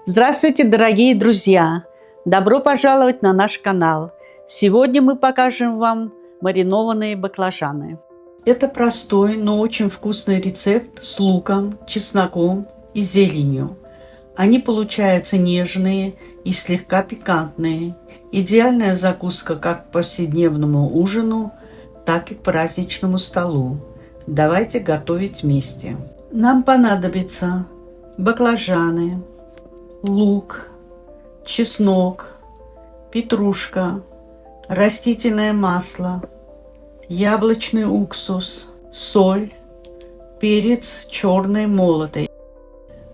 Здравствуйте, дорогие друзья! Добро пожаловать на наш канал! Сегодня мы покажем вам маринованные баклажаны. Это простой, но очень вкусный рецепт с луком, чесноком и зеленью. Они получаются нежные и слегка пикантные. Идеальная закуска как к повседневному ужину, так и к праздничному столу. Давайте готовить вместе. Нам понадобится баклажаны, лук, чеснок, петрушка, растительное масло, яблочный уксус, соль, перец черный молотый.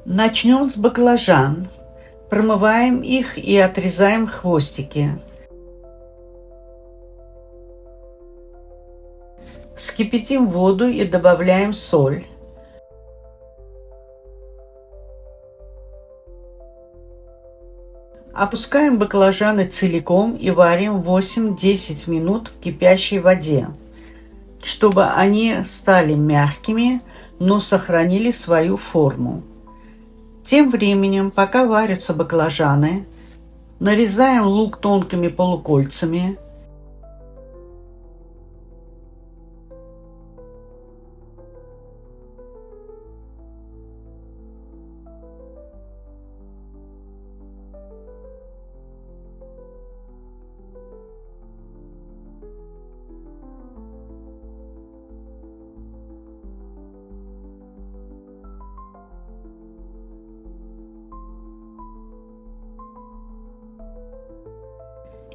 Начнем с баклажан. Промываем их и отрезаем хвостики. Вскипятим воду и добавляем соль. Опускаем баклажаны целиком и варим 8-10 минут в кипящей воде, чтобы они стали мягкими, но сохранили свою форму. Тем временем, пока варятся баклажаны, нарезаем лук тонкими полукольцами.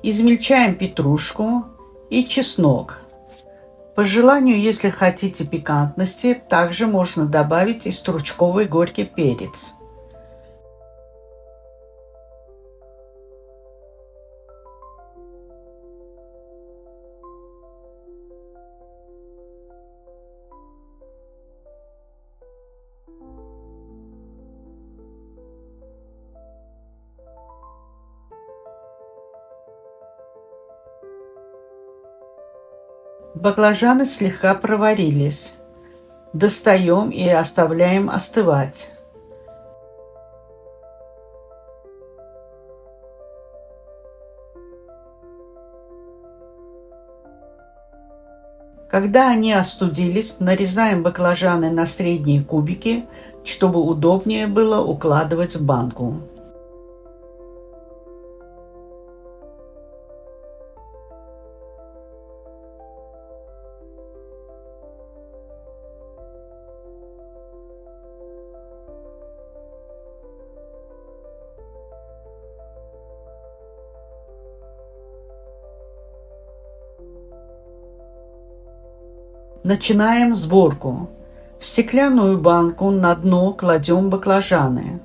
Измельчаем петрушку и чеснок. По желанию, если хотите пикантности, также можно добавить и стручковый горький перец. Баклажаны слегка проварились. Достаем и оставляем остывать. Когда они остудились, нарезаем баклажаны на средние кубики, чтобы удобнее было укладывать в банку. Начинаем сборку. В стеклянную банку на дно кладем баклажаны.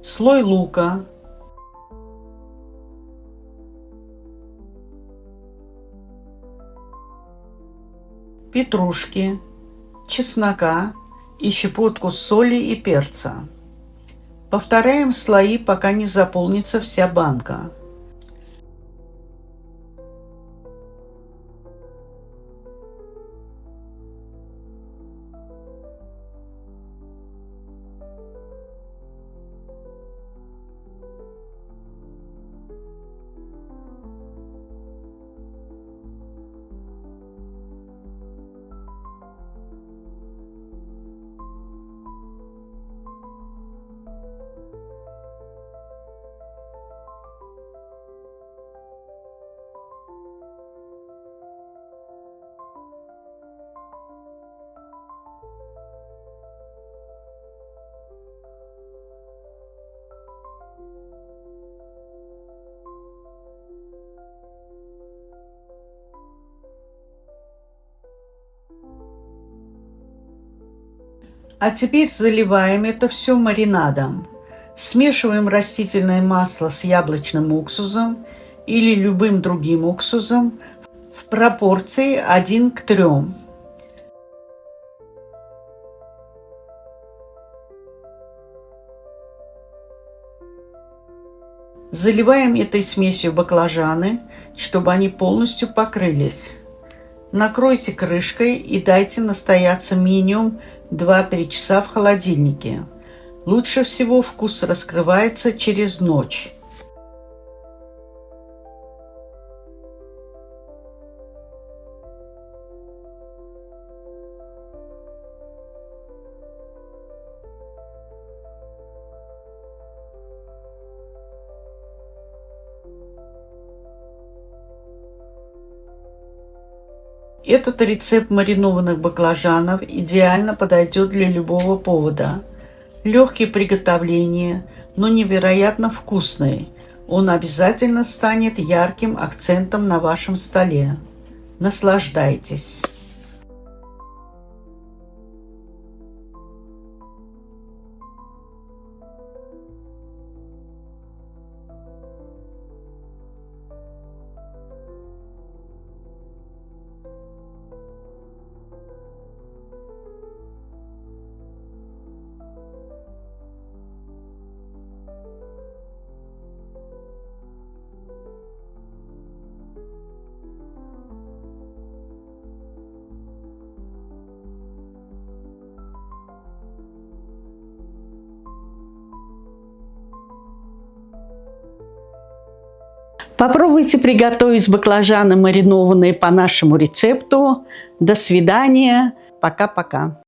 Слой лука. Петрушки, чеснока и щепотку соли и перца. Повторяем слои, пока не заполнится вся банка. А теперь заливаем это все маринадом. Смешиваем растительное масло с яблочным уксусом или любым другим уксусом в пропорции 1 к 3. Заливаем этой смесью баклажаны, чтобы они полностью покрылись. Накройте крышкой и дайте настояться минимум 2-3 часа в холодильнике. Лучше всего вкус раскрывается через ночь. Этот рецепт маринованных баклажанов идеально подойдет для любого повода. Легкий в приготовлении, но невероятно вкусный. Он обязательно станет ярким акцентом на вашем столе. Наслаждайтесь! Попробуйте приготовить баклажаны, маринованные по нашему рецепту. До свидания. Пока-пока.